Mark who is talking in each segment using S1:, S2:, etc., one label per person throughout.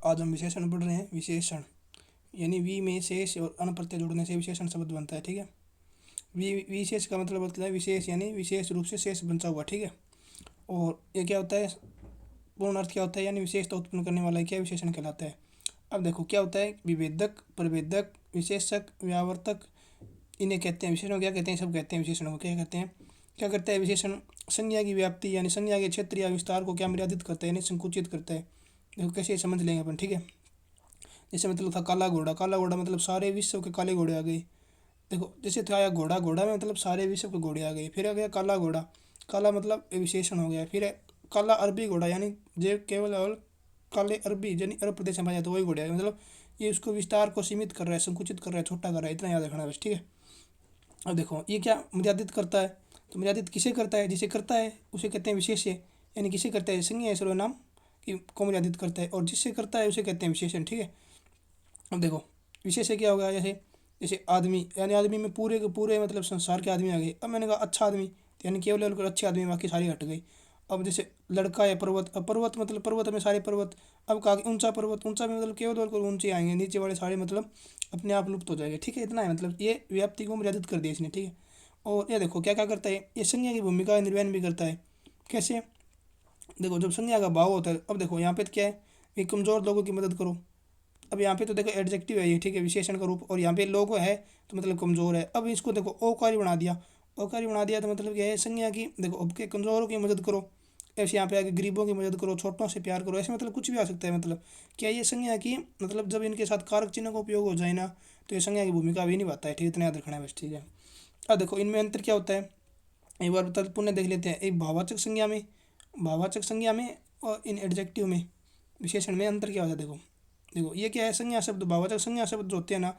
S1: आज हम विशेषण पढ़ रहे हैं। विशेषण यानी वी में शेष और अन प्रत्यय जुड़ने से विशेषण शब्द बनता है। ठीक है। विशेष का मतलब होता है विशेष यानी विशेष रूप से शेष बचा हुआ। ठीक है। और ये क्या होता है, पूर्ण अर्थ क्या होता है, यानी विशेषता उत्पन्न करने वाला क्या विशेषण कहलाता है। अब देखो क्या होता है, विभेदक, प्रभेदक, विशेषक, व्यावर्तक, इन्हें कहते हैं विशेषण। क्या कहते हैं, सब कहते हैं विशेषणों को क्या कहते हैं। क्या करता है विशेषण, संज्ञा की व्याप्ति यानी संज्ञा के क्षेत्र या विस्तार को क्या मर्यादित करता है, यानी संकुचित करता है। देखो कैसे समझ लेंगे अपन। ठीक है। जैसे मतलब था काला घोड़ा, काला घोड़ा मतलब सारे विश्व के काले घोड़े आ गए। देखो जैसे था आया घोड़ा, घोड़ा में मतलब सारे विश्व के घोड़े आ गए। फिर आ गया काला घोड़ा, काला मतलब विशेषण हो गया। फिर है काला अरबी घोड़ा, यानी जो केवल और काले अरबी यानी अरब प्रदेश में पाया जाता है वही घोड़े आ गए। मतलब ये उसको विस्तार को सीमित कर रहा है, संकुचित कर रहा है, छोटा कर रहा है, इतना याद रखना है बस। ठीक है। अब देखो ये क्या मर्यादित करता है, तो मर्यादित किसे करता है, जिसे करता है उसे कहते हैं विशेष्य, यानी किसे करता है संज्ञा या सर्वनाम की को मर्यादित करता है, और जिससे करता है उसे कहते हैं विशेषण। ठीक है। अब देखो विशेष्य क्या होगा, जैसे जैसे आदमी, यानी आदमी में पूरे के पूरे मतलब संसार के आदमी आ गए। अब मैंने कहा अच्छा आदमी, तो यानी केवल और अच्छे आदमी, बाकी सारी हट गई। अब जैसे लड़का है पर्वत, अब पर्वत मतलब पर्वत में सारे पर्वत। अब कहा कि ऊंचा पर्वत, ऊंचा में मतलब केवल और ऊंचे आएंगे, नीचे वाले सारे मतलब अपने आप लुप्त हो जाएंगे। ठीक है, इतना है, मतलब ये व्याप्ति को मर्यादित कर दिया इसने। ठीक है। और ये देखो क्या क्या करता है, ये संज्ञा की भूमिका का निर्वहन भी करता है। कैसे, देखो जब संज्ञा का भाव होता है, अब देखो यहाँ पे तो क्या है कि कमज़ोर लोगों की मदद करो। अब यहाँ पे तो देखो एडजेक्टिव है ये। ठीक है, विशेषण का रूप, और यहाँ पे लोगो है तो मतलब कमज़ोर है। अब इसको देखो ओकारी बना दिया, ओकारी बना दिया तो मतलब क्या है संज्ञा की, देखो अब के कमज़ोरों की मदद करो, ऐसे यहाँ पे आगे गरीबों की मदद करो, छोटों से प्यार करो, ऐसे मतलब कुछ भी आ सकता है। मतलब क्या ये संज्ञा की, मतलब जब इनके साथ कारक चिन्ह का उपयोग हो जाए ना, तो ये संज्ञा की भूमिका भी निभाता है। ठीक है, इतना याद रखना है बस। ठीक है। अब देखो इनमें अंतर क्या होता है, एक बार बता पुनः देख लेते हैं। एक भाववाचक संज्ञा में, भाववाचक संज्ञा में और इन एडजेक्टिव में, विशेषण में अंतर क्या होता है। देखो देखो ये क्या है, संज्ञा शब्द, भाववाचक संज्ञा शब्द जो होते हैं ना,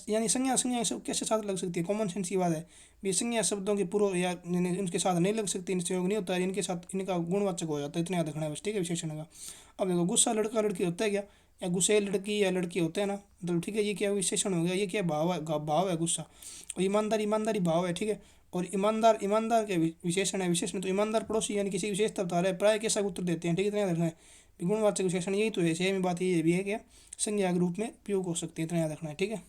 S1: यानी संज्ञा संज्ञा सब कैसे साथ लग सकती है, कॉमन सेंस की बात है। भी संज्ञा शब्दों के पूर्व या इनके साथ नहीं लग सकती, इनसे योग नहीं होता है, इनके साथ इनका गुणवाचक हो जाता है, इतना याद रखना है बस। ठीक है, विशेषण का। अब देखो गुस्सा लड़का लड़की होता है क्या, या गुस्से लड़की या लड़की होते हैं ना, मतलब ठीक है, ये क्या विशेषण हो गया, ये क्या भाव है, भाव है गुस्सा। और ईमानदार, ईमानदारी भाव है। ठीक है। और ईमानदार, ईमानदार के विशेषण है, विशेषण तो ईमानदार पड़ोसी यानी किसी विशेषता बता रहा है, प्राय कैसा उत्तर देते हैं। ठीक है, इतना याद रखना है। गुणवाचक विशेषण यही तो है, सेम बात ये भी है कि संज्ञा के रूप में उपयोग हो सकती है, इतना याद रखना है। ठीक है।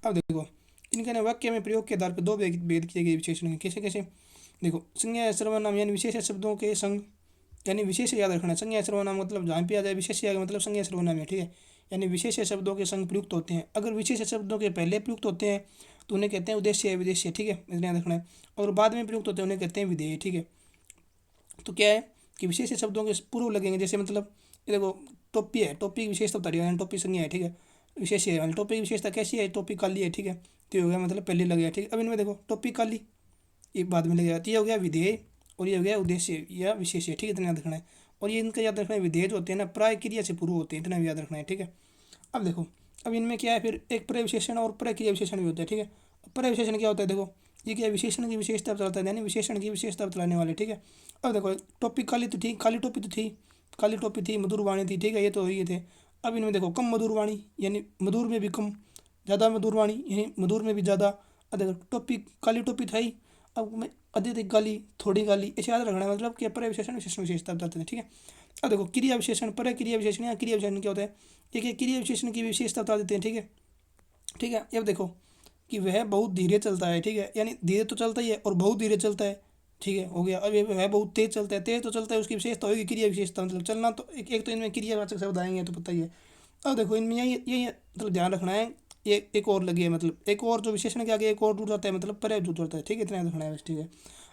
S1: अब देखो इनके ना वाक्य में प्रयोग के आधार पर दो भेद किए गए विशेषण हैं। कैसे कैसे, देखो संज्ञा या सर्वनाम यानी विशेष शब्दों के संग, यानी विशेष याद रखना है। संज्ञा सर्वनाम मतलब जहाँ पे आ जाए विशेष आ गया मतलब संज्ञा सर्वनाम है। ठीक है। यानी विशेष शब्दों के संग प्रयुक्त होते हैं। अगर विशेष शब्दों के पहले प्रयुक्त होते हैं तो उन्हें कहते हैं उद्देश्य है, विदेश्य। ठीक है, इतना याद रखना है। और बाद में प्रयुक्त होते हैं उन्हें कहते हैं विधेय। ठीक है। तो क्या है कि विशेष शब्दों के पूर्व लगेंगे, जैसे मतलब ये देखो टोपी है, टोपी की विशेषता बता रही है, टोपी संज्ञा है। ठीक है, विशेष है, टोपी की विशेषता कैसी है, टोपी काली है। ठीक है, तो ये हो गया मतलब पहले लग गया। ठीक है। अब इनमें देखो टोपी काली ये बाद में लगेगा, तो ये हो गया विधेय और ये हो गया उद्देश्य या विशेष। ठीक है, इतना याद रखना है। और ये इनका याद रखना है, विधेय जो होते हैं ना प्राय क्रिया से पूर्व होते हैं, इतना भी याद रखना है। ठीक है। अब देखो अब इनमें क्या है, फिर एक प्रविशेषण और प्रक्रिया विशेषण भी होता है। ठीक है। प्रविशेषण क्या होता है, देखो ये क्या है, विशेषण की विशेषता बताता है, यानी विशेषण की विशेषता बतलाने वाले। ठीक है। अब देखो टॉपिक काली तो थी, काली टोपी तो थी, काली टोपी थी, मधुर वाणी थी। ठीक है, ये तो ये थे। अब इनमें देखो कम मधुर वाणी यानी मधुर में भी कम, ज़्यादा मधुर वाणी यानी मधुर में भी ज़्यादा। अब देखो टोपी काली टोपी था ही, अब मैं अधिक गाली, थोड़ी गाली, ऐसे याद रखना है। मतलब कि प्रविशेषण विशेषण विशेषता बताते हैं। ठीक है। अब देखो क्रिया विशेषण, पर क्रिया विशेषण या क्रिया विशेषण क्या होता है, ठीक है, क्रिया विशेषण की विशेषता बता देते हैं। ठीक है। ठीक है, अब देखो कि वह बहुत धीरे चलता है। ठीक है, यानी धीरे तो चलता ही है और बहुत धीरे चलता है। ठीक है, हो गया। अब ये वह बहुत तेज चलता है, तेज तो चलता है, उसकी विशेषता होगी क्रिया विशेषता, मतलब चलना तो एक तो इनमें क्रियावाचक शब्द आएंगे तो पता ही है। अब देखो इनमें यही मतलब ध्यान रखना है। ये एक और लगी है, मतलब एक और जो विशेषण के आगे एक और जुड़ जाता है, मतलब पर्याय जुड़ जाता है। ठीक है, इतना याद रखना है बस। ठीक है।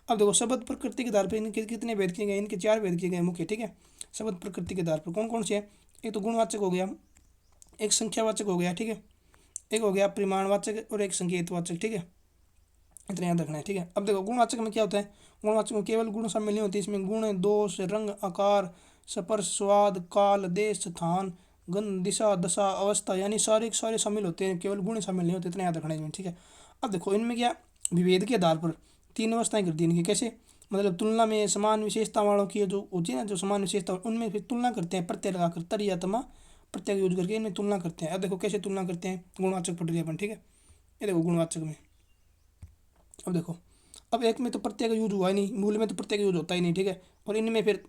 S1: अब देखो शब्द प्रकृति के आधार पर इनके कितने भेद किए गए, इनके चार भेद किए गए मुख्य। ठीक है, शब्द प्रकृति के आधार पर कौन कौन से हैं, एक तो गुणवाचक हो गया, एक संख्यावाचक हो गया। ठीक है, एक हो गया परिमाणवाचक और एक संकेतवाचक। ठीक है, इतना याद रखना है। ठीक है। अब देखो गुणवाचक में क्या होता है, गुणवाचक में केवल गुण शामिल नहीं होती, इसमें गुण, दोष, रंग, आकार, स्पर्श, स्वाद, काल, देश, स्थान, गंध, दिशा, दशा, अवस्था, यानी सारे के सारे शामिल होते हैं, केवल गुण शामिल नहीं होते, इतना याद रखना है इसमें। ठीक है। अब देखो इनमें क्या, विभेद के आधार पर तीन अवस्थाएं कर दी इनकी। कैसे, मतलब तुलना में समान विशेषता वालों की जो होती है ना, जो समान विशेषता उनमें फिर तुलना करते हैं प्रत्यय लगाकर, तर या तमा प्रत्यय यूज करके इनमें तुलना करते हैं। अब देखो कैसे तुलना करते हैं, गुणवाचक पढ़ लिया अपन। ठीक है, ये देखो गुणवाचक में, अब देखो अब एक में तो प्रत्यय का यूज हुआ ही नहीं, मूल में तो प्रत्यय का यूज होता ही नहीं। ठीक है, और इनमें फिर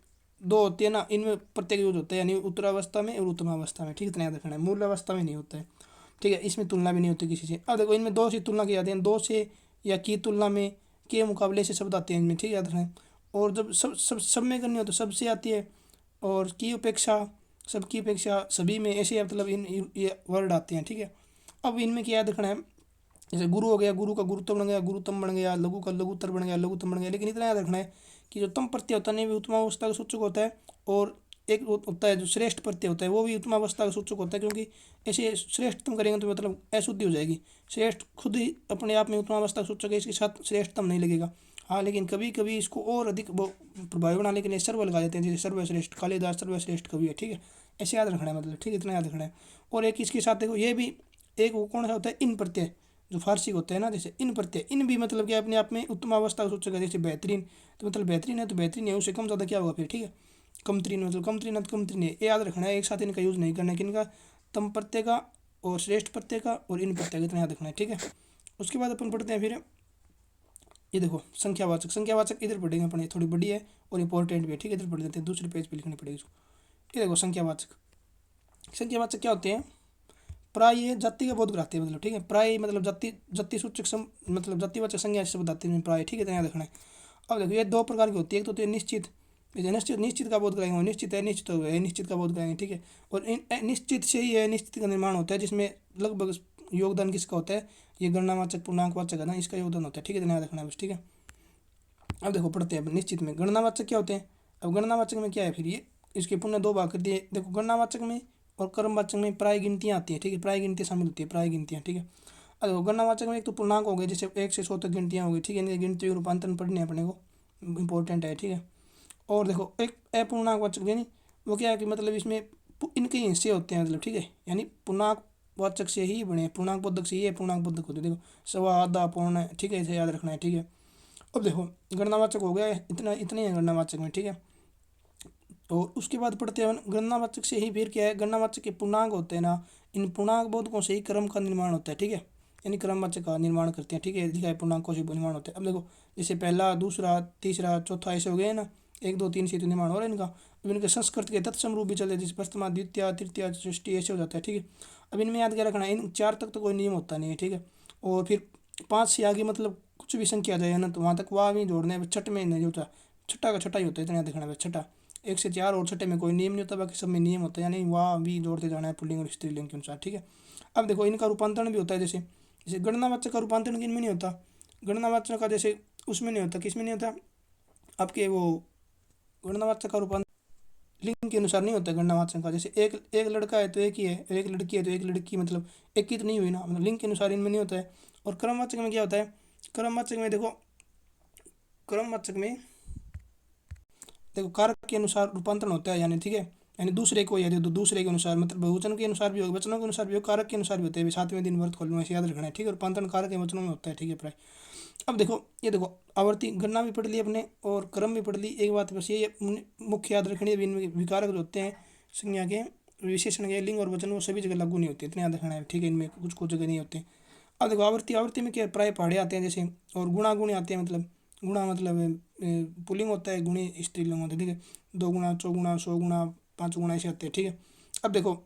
S1: दो होती है ना, इनमें प्रत्येक यूज होता है, यानी उत्तरावस्था में और उत्तमावस्था में, ठीक है, इतना याद रखना है। मूल अवस्था में नहीं होता है, ठीक है, इसमें तुलना भी नहीं होती किसी से। अब देखो इनमें दो से तुलना की जाती है, दो से या की तुलना में, के मुकाबले से शब्द आते हैं इनमें, ठीक है, याद रखना है। और जब सब में करनी हो तो सबसे आती है, और की उपेक्षा, सबकी उपेक्षा, सभी में, ऐसे मतलब ये वर्ड आते हैं, ठीक है। अब इनमें क्या याद रखना है, जैसे गुरु हो गया, गुरु का गुरुत्व बन गया, गुरुतम बन गया, लघु का लघुत्तर बन गया, लघुतम बन गया। लेकिन इतना याद रखना है कि जो तम प्रत्यय होता है नहीं, भी उत्तमावस्था का सूचक होता है, और एक होता है जो श्रेष्ठ प्रत्यय होता है, वो भी उत्तमावस्था का सूचक होता है, क्योंकि ऐसे श्रेष्ठतम करेंगे तो मतलब अशुद्धि हो जाएगी। श्रेष्ठ खुद ही अपने आप में उत्तमावस्था का सूचक है, इसके साथ श्रेष्ठतम नहीं लगेगा। हाँ, लेकिन कभी कभी इसको और अधिक वो प्रभावी बनाने के लिए सर्व लगा देते हैं, जैसे सर्वश्रेष्ठ, कालिदास सर्वश्रेष्ठ कवि है, ठीक है। ऐसे याद रखना है, मतलब ठीक है, इतना याद रखना है। और एक इसके साथ देखो, ये भी एक वो कौन सा होता है, इन प्रत्यय, जो फारसी होता है ना, जैसे इन प्रत्यय, इन भी मतलब क्या अपने आप में उत्तम अवस्था का सूचक है। जैसे बेहतरीन, तो मतलब बेहतरीन है तो बेहतरीन है, उससे कम ज़्यादा क्या होगा फिर, ठीक है। कमतरीन मतलब कमतरीन है तो कमतरीन है, ये याद रखना है। एक साथ इनका यूज़ नहीं करना है, किनका, तम प्रत्यय का और श्रेष्ठ प्रत्यय का और इन प्रत्यय का, इतना याद रखना है, ठीक है। उसके बाद अपन पढ़ते हैं फिर, ये देखो संख्यावाचक। संख्यावाचक इधर पढ़ेंगे अपन, ये थोड़ी बड़ी है और इंपॉर्टेंट भी है, ठीक है, इधर पढ़ लेते हैं, दूसरे पेज पे लिखनी पड़ेगी इसको। ये देखो संख्यावाचक, संख्यावाचक क्या होते हैं, प्राय ये जाति का बोध कराते हैं, मतलब ठीक है, प्राय मतलब जाति, जाति सूचक मतलब जातिवाचक संज्ञा शब्द आते हैं प्राय, ठीक है, ध्यान रखना है। अब देखो ये दो प्रकार की होती है, एक तो होती है निश्चित, निश्चित निश्चित का बोध कराएंगे, निश्चित है, निश्चित हो गया, निश्चित का बोध कराएंगे, ठीक है। और निश्चित से ही है निश्चित का निर्माण होता है, जिसमें लगभग योगदान किसका होता है, ये गणनावाचक पूर्णांकवाचक है ना, इसका योगदान होता है, ठीक है, ध्यान रखना है बस, ठीक है। अब देखो पढ़ते हैं निश्चित में गणनावाचक क्या होते हैं। अब गणनावाचक में क्या है फिर, ये इसके पुनः दो भाग कर दिए। देखो गणनावाचक में और कर्मवाचक में प्राय गिनतियाँ आती हैं, ठीक है, प्राय गिनती शामिल होती है, प्राय गिनतियाँ, ठीक है। अब देखो गणनावाचक में एक तो पूर्णांक हो गए, जैसे 1 से 100 तक गिनतियाँ हो गई, ठीक है, इनके गिनती के रूपांतरण पढ़ने हैं अपने को, इंपॉर्टेंट है, ठीक है। और देखो एक अपूर्णांकवाचक, यानी वो क्या है कि मतलब इसमें इनके हिस्से होते हैं, मतलब ठीक है, यानी पूर्णांक वाचक से ही बने, पूर्णांक बोधक से ही पूर्णांक बोधक होते हैं। देखो सवा, आधा, पूर्ण, ठीक है, इसे याद रखना है, ठीक है। अब देखो गणनावाचक हो गया, इतना इतने ही है गणनावाचक में, ठीक है। और उसके बाद पढ़ते हैं गणनावाचक से ही फिर क्या है, गणनावाचक के पूर्णांक होते हैं ना, इन पूर्णांक बोधकों से ही क्रम का निर्माण होता है, ठीक है, यानी क्रमवाचक का निर्माण करते हैं, ठीक है, लिखा है पूर्णांकों से निर्माण होता है। अब देखो जैसे पहला, दूसरा, तीसरा, चौथा, ऐसे हो गए ना, 1 2 3 से तो निर्माण हो रहा है इनका। अब इनके संस्कृत के तत्सम रूप भी चले, जैसे प्रथमा, द्वितीय, तृतीय, षष्ठी, ऐसे हो जाता है, ठीक है। अब इनमें याद क्या रखना है, इन 4 तक तो कोई नियम होता नहीं है, ठीक है। और फिर 5 से आगे मतलब कुछ भी संख्या आ जाए ना, तो वहाँ तक वाह भी जोड़ने हैं, छठ में नहीं होता, छठा का छठा ही होता है, इतना याद रखना है, छठा। 1 से 4 और छठे में कोई नियम नहीं होता, बाकी सब में नियम होता है, यानी वाह भी जोड़ते जाना है पुल्लिंग और स्त्रीलिंग के अनुसार, ठीक है। अब देखो इनका रूपांतरण भी होता है, जैसे जैसे गणनावाचक का रूपांतरण किन में नहीं होता, गणनावाचक का जैसे उसमें नहीं होता, किस में नहीं होता, आपके वो गणनावाचक का रूपांतरण लिंग के अनुसार नहीं होता है गणनावाचक का। जैसे एक एक लड़का है तो एक ही है, और एक लड़की है तो एक लड़की, मतलब एक की तो नहीं हुई ना, मतलब लिंग के अनुसार इनमें नहीं होता है। और क्रमवाचक में क्या होता है, क्रमवाचक में देखो, क्रमवाचक में देखो कारक के अनुसार रूपांतरण होता है, यानी ठीक है, यानी दूसरे को या दे दो, दूसरे के अनुसार, मतलब बहुवचन के अनुसार भी होगा, वचनों के अनुसार भी होगा, कारक के अनुसार भी होते हैं। 7वें दिन व्रत खोलना, ऐसे याद रखना है, ठीक है। रूपांतरण कारक के वचनों में होता है, ठीक है, प्राय। अब देखो ये देखो आवर्ती गणना भी पढ़ ली अपने और क्रम भी पढ़ ली। एक बात बस ये मुख्य याद रखनी है, इनमें विकारक जो होते हैं संज्ञा के, विशेषण के, लिंग और वचन, वो सभी जगह लागू नहीं होते, इतना याद रखना है, ठीक है, इनमें कुछ कुछ जगह नहीं होते। अब देखो आवर्ती, आवर्ती में क्या प्राय पहाड़े आते हैं जैसे, और गुणा गुण आते हैं, मतलब गुणा मतलब पुल्लिंग होता है, गुणी स्त्रीलिंग होता है, ठीक है। 2 गुणा, 4 गुणा, 100 गुणा, 5 गुणा, ऐसे आते हैं, ठीक है। अब देखो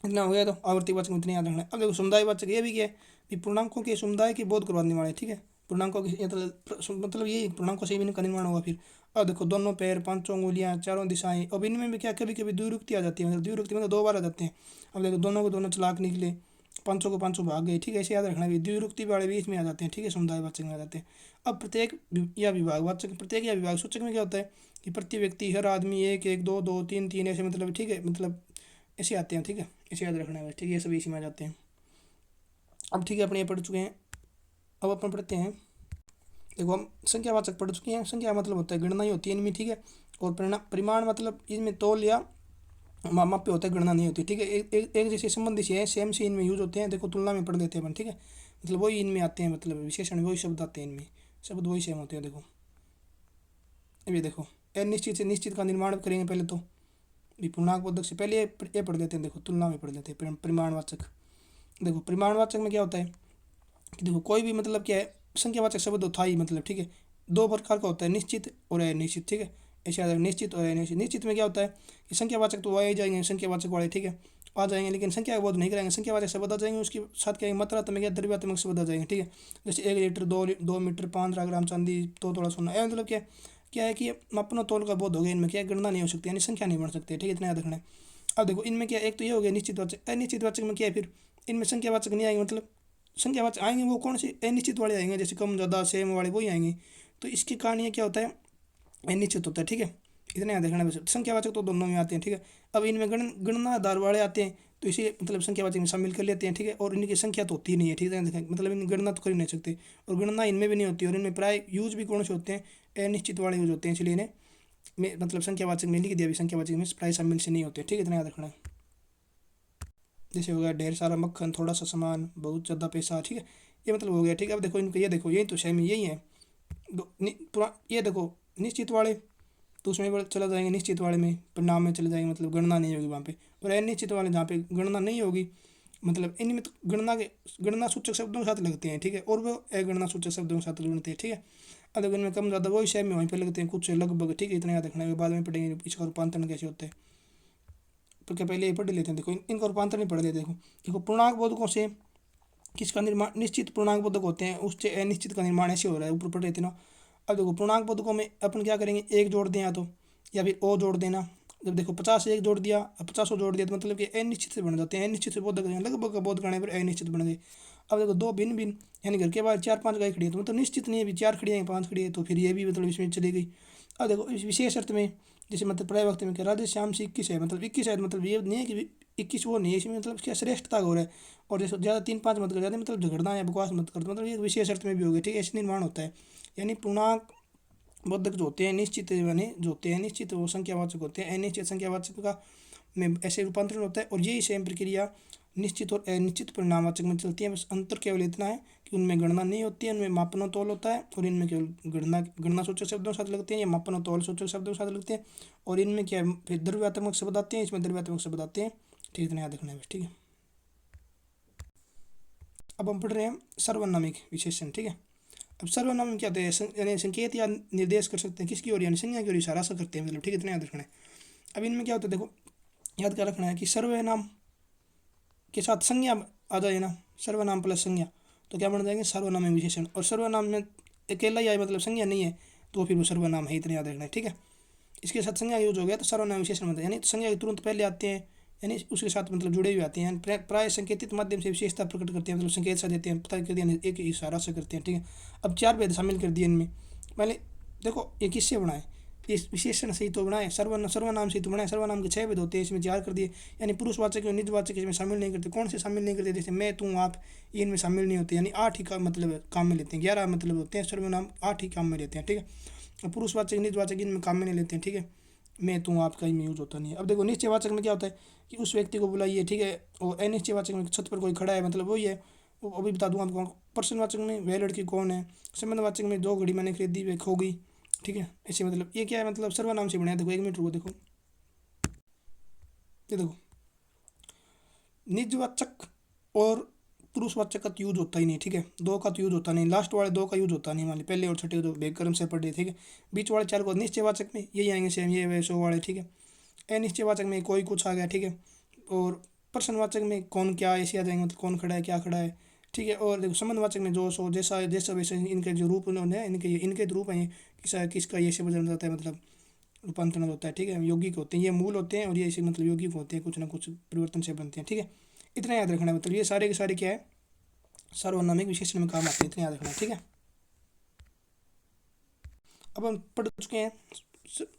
S1: इतना हो गया, तो आवर्तीवाचक में इतना याद रखना है। अब देखो समुदायवाचक ये भी क्या है, कि पूर्णांकों के समुदाय की बोध करवाने वाले, ठीक है, पूर्णांकों की मतलब ये पूर्णांकों से भी इनका निर्माण होगा फिर। अब देखो दोनों पैर, 5 उंगलियां, 4 दिशाएं। अब इनमें भी क्या कभी कभी द्विरुक्ति आ जाती है, मतलब द्विरुक्ति मतलब 2 बार आ जाते हैं। अब देखो दोनों को दोनों चलाक निकले, 500 को 500 भाग गए, ठीक है, ऐसे याद रखना भी, द्विरुक्ति वाले भी इसमें आ जाते हैं, ठीक है, समुदायवाचक में आ जाते हैं। अब प्रत्येक या विभागवाचक, प्रत्येक या विभाग सूचक में क्या होता है, कि प्रति व्यक्ति, हर आदमी, एक एक, दो दो, तीन तीन, ऐसे मतलब, ठीक है, मतलब ऐसे आते हैं, ठीक है, ऐसे याद रखना है बस, ठीक है, ये सभी इसी में आ जाते हैं। अब ठीक है, अपने ये पढ़ चुके हैं, अब अपन पढ़ते हैं। देखो हम संख्यावाचक पढ़ चुके हैं। संख्या मतलब होता है गणना ही होती है इनमें, ठीक है। और परिमाण मतलब इसमें तोल या मापे होता है, गणना नहीं होती, ठीक है। एक जैसे संबंधी से है, सेम से इनमें यूज होते हैं। देखो तुलना में पढ़ लेते हैं अपन, ठीक है, मतलब वही इनमें आते हैं, मतलब विशेषण वही शब्द आते हैं इनमें, शब्द वही सेम होते हैं। देखो अभी देखो अनिश्चित से निश्चित का निर्माण करेंगे पहले, तो पूर्णांक बोधक से पहले ये पढ़ लेते हैं। देखो तुलना में पढ़ लेते हैं परिमाणवाचक। देखो परिमाणवाचक में क्या होता है, कि देखो कोई भी मतलब क्या है, संख्यावाचक शब्द होता ही, मतलब ठीक है, 2 प्रकार का होता है, निश्चित और अनिश्चित, ठीक है। ऐसे याद रखना, निश्चित और अनिश्चित। निश्चित में क्या होता है कि संख्यावाचक तो आ ही जाएंगे, संख्यावाचक वाले, ठीक है, आ जाएंगे, लेकिन संख्या का बोध नहीं करेंगे, संख्यावाचक शब्द आ जाएंगे, उसके साथ क्या मात्रात्मक या द्रव्यात्मक शब्द आ जाएंगे, ठीक है। जैसे 1 लीटर, 2 मीटर, 15 ग्राम चांदी, 2 तोला सोना, मतलब क्या क्या है कि मापना तोल का बोध हो गया, इनमें क्या गणना नहीं हो सकती, यानी संख्या नहीं बन सकती, ठीक है, इतना याद रखना है। अब देखो इनमें क्या, एक तो ये हो गया निश्चितवाचक। अनिश्चितवाचक में क्या है, फिर इनमें संख्यावाचक नहीं आएंगे, मतलब संख्यावाचक आएंगे वो कौन से, अनिश्चित वाले आएंगे, जैसे कम ज़्यादा सेम वाले वही आएंगे। तो इसके कारण ये क्या होता है, अनिश्चित होता है, ठीक है, इतना याद रखना। वैसे संख्यावाचक तो दोनों में आते हैं, ठीक है। अब इनमें गणना आधार वाले आते हैं, तो इसे मतलब संख्यावाचक में शामिल कर लेते हैं, ठीक है। और इनकी संख्या तो होती ही नहीं है, ठीक है, मतलब इन गणना तो कर ही नहीं सकते, और गणना इनमें भी नहीं होती, और इनमें प्राय यूज भी कौन से होते हैं, अनिश्चित वाले यूज होते हैं, इसलिए इन्हें में मतलब संख्यावाचक में लिख दिया भी, संख्यावाचक में प्राय शामिल से नहीं होते, ठीक है, इतना याद रखना है। जैसे हो गया ढेर सारा मक्खन, थोड़ा सा सामान, बहुत ज़्यादा पैसा, ठीक है, ये मतलब हो गया, ठीक है। अब देखो इनको, ये देखो यही तो सेम यही है, ये देखो निश्चित वाले, तो उसमें चला जाएंगे निश्चित वाले में, परिणाम में चले जाएंगे, मतलब गणना नहीं होगी वहाँ पे। और अनिश्चित वाले जहाँ पे गणना नहीं होगी, मतलब इनमें तो गणना सूचक शब्दों के साथ लगते हैं, ठीक है, और वो अगणना सूचक शब्दों के साथ जुड़ते हैं, ठीक है। अगर इनमें कम ज़्यादा वही सेम में वहीं पे लगते हैं, कुछ लगभग, ठीक है, इतना याद रखना है, बाद में पढ़ेंगे इसका रूपांतरण कैसे होता है। तो क्या पहले ये पढ़ लेते हैं, देखो इनका रूपांतरण नहीं पढ़ लेते। देखो देखो पूर्णांक बोधकों से किसका निर्माण, निश्चित पूर्णांक बोधक होते हैं, उससे अनिश्चित का निर्माण ऐसे हो रहा है, ऊपर पढ़ रहे थे ना। अब देखो पूर्णांक बोधकों में अपन क्या करेंगे, एक जोड़ दें या तो, या फिर ओ जोड़ देना। जब देखो 50 एक जोड़ दिया, 50 जोड़ दिया, तो मतलब कि अनिश्चित से बन जाते हैं, अनिश्चित से बोधक लगभग का बोध करने पर अनिश्चित बन गए। अब देखो दो भिन्न भिन्न, यानी घर के बाहर 4-5 गाय खड़ी है, तो मतलब निश्चित नहीं है, भी 4 खड़ी है 5 खड़ी है, तो फिर ये भी मतलब इसमें चली गई। अब देखो इस विशेष अर्थ में, जैसे मतलब पर्याय वक्त में क्या, राधे श्याम से 21 है, मतलब 21 है, मतलब ये नहीं है कि 21 वो नहीं है, इसमें मतलब क्या श्रेष्ठता हो रहा है। और जैसे ज़्यादा 3-5 मत कर, ज़्यादा मतलब झगड़ना या बकवास मत कर, तो मतलब ये विशेष अर्थ में भी हो गया, ठीक है, ऐसे निर्माण होता है। यानी पूर्णांक बोधक जो होते हैं निश्चित, यानी जो होते हैं निश्चित वो संख्यावाचक होते हैं, अनिश्चित संख्यावाचक का में ऐसे रूपांतरण होता है। और यही सेम प्रक्रिया निश्चित और अनिश्चित परिणामवाचक में चलती है, बस अंतर केवल इतना है कि उनमें गणना नहीं होती है, उनमें मापन और तोल होता है, और इनमें केवल गणना सूचक शब्दों के साथ लगते हैं, या मापन और तोल सूचक शब्दों के साथ लगते हैं। और इनमें क्या है, फिर द्रव्यात्मक शब्द आते हैं, इसमें द्रव्यात्मक शब्द आते हैं, ठीक है, इतना याद रखना है बस, ठीक है। अब हम पढ़ रहे हैं सर्वनामिक विशेषण, ठीक है। अब सर्वनाम में क्या होते हैं, यानी संकेत या निर्देश कर सकते हैं किसकी ओर, यानी संज्ञा की ओर इशारा सा करते हैं, मतलब, ठीक है, इतना याद रखना है। अब इनमें क्या होता है, देखो याद क्या रखना है कि सर्वनाम के साथ संज्ञा आ जाए ना, सर्वनाम प्लस संज्ञा, तो क्या बन जाएंगे, सर्वनाम में विशेषण। और सर्वनाम में अकेला ही आए, मतलब संज्ञा नहीं है, तो फिर वो सर्वनाम है, इतना याद रखना है, ठीक है। इसके साथ संज्ञा यूज हो गया तो सर्वनाम विशेषण बनता है, यानी संज्ञा के तुरंत पहले आते हैं, यानी उसके साथ मतलब जुड़े हुए आते हैं, प्राय संकेतित माध्यम से विशेषता प्रकट करते हैं, मतलब संकेत सा देते हैं, पता कर दिया, एक इशारा से करते हैं, ठीक है। अब 4 भेद शामिल कर दिए इनमें, पहले देखो ये किससे बनाए, इस विशेषण से ही तो बनाए, सर्वनाम से ही तो बनाए, सर्वनाम के 6 भेद होते हैं, इसमें 4 कर दिए, यानी पुरुषवाचक और निजवाचक इसमें शामिल नहीं करते। कौन से शामिल नहीं करते, जैसे मैं, तू, आप, ये इनमें शामिल नहीं होते, यानी 8 ही का मतलब काम में लेते हैं, 11 मतलब होते हैं सर्वनाम, 8 ही काम में लेते हैं, ठीक है। पुरुषवाचक निजवाचक इनमें काम में नहीं लेते हैं, ठीक है, मैं, तू, आप का इनमें यूज होता नहीं है। अब देखो निश्चयवाचक में क्या होता है कि उस व्यक्ति को बुलाइए, ठीक है, और अनिश्चयवाचक में छत पर कोई खड़ा है, मतलब वही है, वो अभी बता दूँ आपको। प्रश्नवाचक में वह लड़की कौन है, संबंधवाचक में जो घड़ी मैंने खरीदी वे खो गई, ठीक है, ऐसे मतलब ये क्या है, मतलब सर्वनाम से बनाया। देखो 1 मिनट रुको, देखो ये देखो निजवाचक और पुरुषवाचक का तो यूज होता ही नहीं, ठीक है, दो का तो यूज होता नहीं, लास्ट वाले दो का यूज होता नहीं, मान पहले और छठे जो बेक्रम से पढ़े, ठीक है। बीच वाले 4 को निश्चयवाचक में यही आएंगे सेम, ये वे सो वाले, ठीक है। अनिश्चयवाचक में कोई कुछ आ गया, ठीक है। और प्रश्नवाचक में कौन क्या ऐसे आ जाएंगे, मतलब कौन खड़ा है क्या खड़ा है, ठीक है। और देखो संबंधवाचक में जो सो जैसा जैसा वैसे इनके जो रूप उन्होंने इनके जो रूप हैं, किसका ये से बदल जाता है, मतलब रूपांतरण होता है, ठीक है। यौगिक होते हैं, ये मूल होते हैं, और ये ऐसे मतलब यौगिक होते हैं, कुछ ना कुछ परिवर्तन से बनते हैं, ठीक है। इतना याद रखना है, मतलब ये सारे के सारे क्या है, सार्वनामिक विशेषण में काम आते हैं, इतना याद रखना है, ठीक है। अब हम पढ़ चुके हैं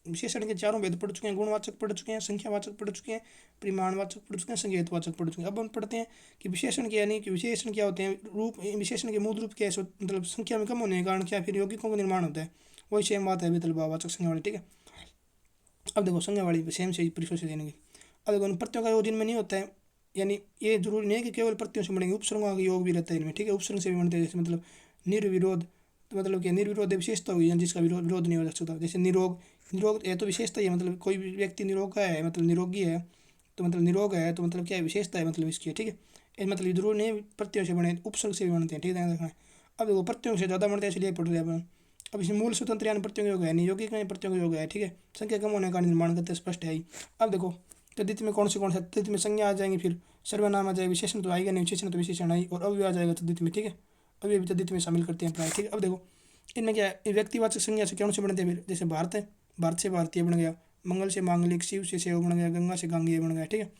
S1: विशेषण के चारों भेद पढ़ चुके हैं, गुणवाचक पढ़ चुके हैं, संख्यावाचक पढ़ चुके हैं, परिमाणवाचक पढ़ चुके हैं, संकेतवाचक पढ़ चुके हैं। अब हम पढ़ते हैं कि विशेषण क्या, यानी कि विशेषण क्या होते हैं, रूप विशेषण के मूल रूप क्या है, मतलब संख्या में कम होने के कारण क्या फिर यौगिकों का निर्माण होता है, वही सेम बात है विकल्पवाचक संज्ञा वाली, ठीक है। अब देखो संज्ञा वाली सेम से परिशोध से देने की। अब देखो प्रत्ययों का योग जिनमें नहीं होता है, यानी ये जरूरी नहीं है कि केवल प्रत्ययों से बढ़ेंगे, उपसर्गों का योग भी रहता है इनमें, ठीक है, उपसर्ग से भी बनते हैं, जैसे मतलब निर्विरोध, तो मतलब क्या निर्विरोध विशेषता होगी, जिसका विरोध नहीं हो सकता, जैसे निरोग, निरोग ये तो विशेषता ही है, मतलब कोई भी व्यक्ति निरोग का है, मतलब निरोगी है, तो मतलब निरोग है, तो मतलब क्या है, विशेषता है, मतलब इसकी, ठीक है। ये मतलब जरूर नहीं प्रत्ययों से बने, उपसर्ग से भी बनते हैं, ठीक है, ध्यान रखना है। अब देखो प्रत्ययों से ज़्यादा बनते हैं, इसलिए पढ़ रहे हैं अपन। अब इसमें मूल स्वतंत्र यानी प्रत्ययोगी योग है नहीं, यौगिक में प्रत्ययोगी योग है, ठीक है। संख्या कम होने का निर्माण करते स्पष्ट है ही। अब देखो तद्धित में कौन से तद्धित में संज्ञा आ जाएंगी, फिर सर्वनाम आ जाएगा, विशेषण तो आएगा नहीं, विशेषण तो विशेषण आई, और अव्यय आ जाएगा तद्धित में, ठीक है। अव्यय भी तद्धित में शामिल करते हैं प्राय, ठीक है। अब देखो इनमें क्या है, व्यक्तिवाचक संज्ञा से कौन से बनते हैं फिर, जैसे भारत है, भारत से भारतीय बन गया, मंगल से मांगलिक, शिव से शिव बन गया, गंगा से गांगेय बन गया, ठीक है।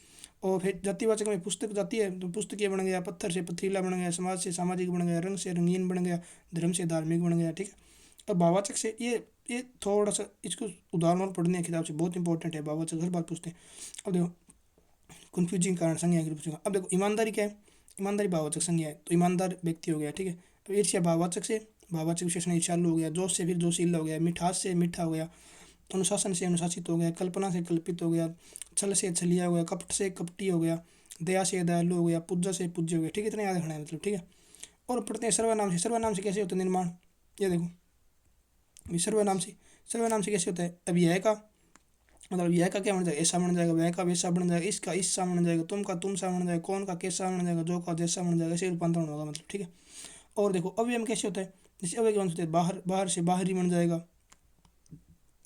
S1: और फिर जातिवाचक में पुस्तक जाति है तो पुस्तकीय बन गया, पत्थर से पथरीला बन गया, समाज से सामाजिक बन गया, रंग से रंगीन बन गया, धर्म से धार्मिक बन गया, ठीक है। अब भाववाचक से ये थोड़ा सा इसको उदाहरण पढ़ने की किताब से बहुत इंपॉर्टेंट है, भाववाचक हर बात पूछते हैं। अब देखो कन्फ्यूजिंग कारण संज्ञा के पूछेगा। अब देखो ईमानदारी क्या है, ईमानदारी भाववाचक संज्ञा है, तो ईमानदार व्यक्ति हो गया, ठीक है। अब ईर्ष्या भाववाचक से, भाववाचक विशेषण ईर्ष्यालु हो गया, जोश से फिर जोशीला हो गया, मिठास से मीठा हो गया, अनुशासन से अनुशासित हो गया, कल्पना से कल्पित हो गया, छल से छलिया हो गया, कपट से कपटी हो गया, दया से दयालु हो गया, पूज्य से पूज्य हो गया, ठीक है। इतना याद रखना है मतलब, ठीक है। और पढ़ते हैं सर्वनाम से। सर्वनाम से कैसे होता है निर्माण, ये देखो सर्वनाम से कैसे होता है। अब यह का मतलब यह का क्या बन जाएगा, ऐसा बन जाएगा, वह का वैसा बन जाएगा, इसका इससा बन जाएगा, तुम का तुम सा बन जाएगा, कौन का कैसा बन जाएगा, जो का जैसा बन जाएगा, ऐसे रूपांतरण होगा मतलब, ठीक है। और देखो अव्यय में कैसे होता है, जैसे अव्यय कौन होते हैं, बाहर बाहर से बाहरी बन जाएगा,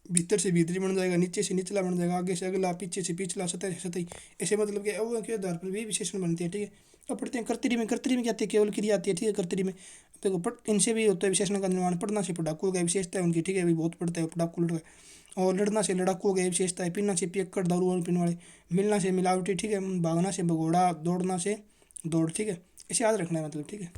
S1: भीतर से भीतरी बन जाएगा, नीचे से निचला बन जाएगा, आगे से अगला, पीछे से पिछला, सतह से सतही, ऐसे मतलब कि अव्यय के आधार पर भी विशेषण बनते हैं, ठीक है। अब पढ़ते हैं कर्तरी में क्या आती है, केवल क्रिया आती है, ठीक है। कर्तरी में देखो पढ़ इनसे भी होता है विशेषण का निर्माण। पढ़ना से पढ़ाकू हो गया, विशेषता है उनकी, ठीक है, अभी बहुत पढ़ता है पढ़ाकू लड़ गए। और लड़ना से लड़ाकू हो गया, विशेषता है। पीना से पियक्कड़ दारू वाले पीने वाले, मिलना से मिलावटी, ठीक है। भागना से भगोड़ा, दौड़ना से दौड़, ठीक है। इसे याद रखना है मतलब, ठीक है।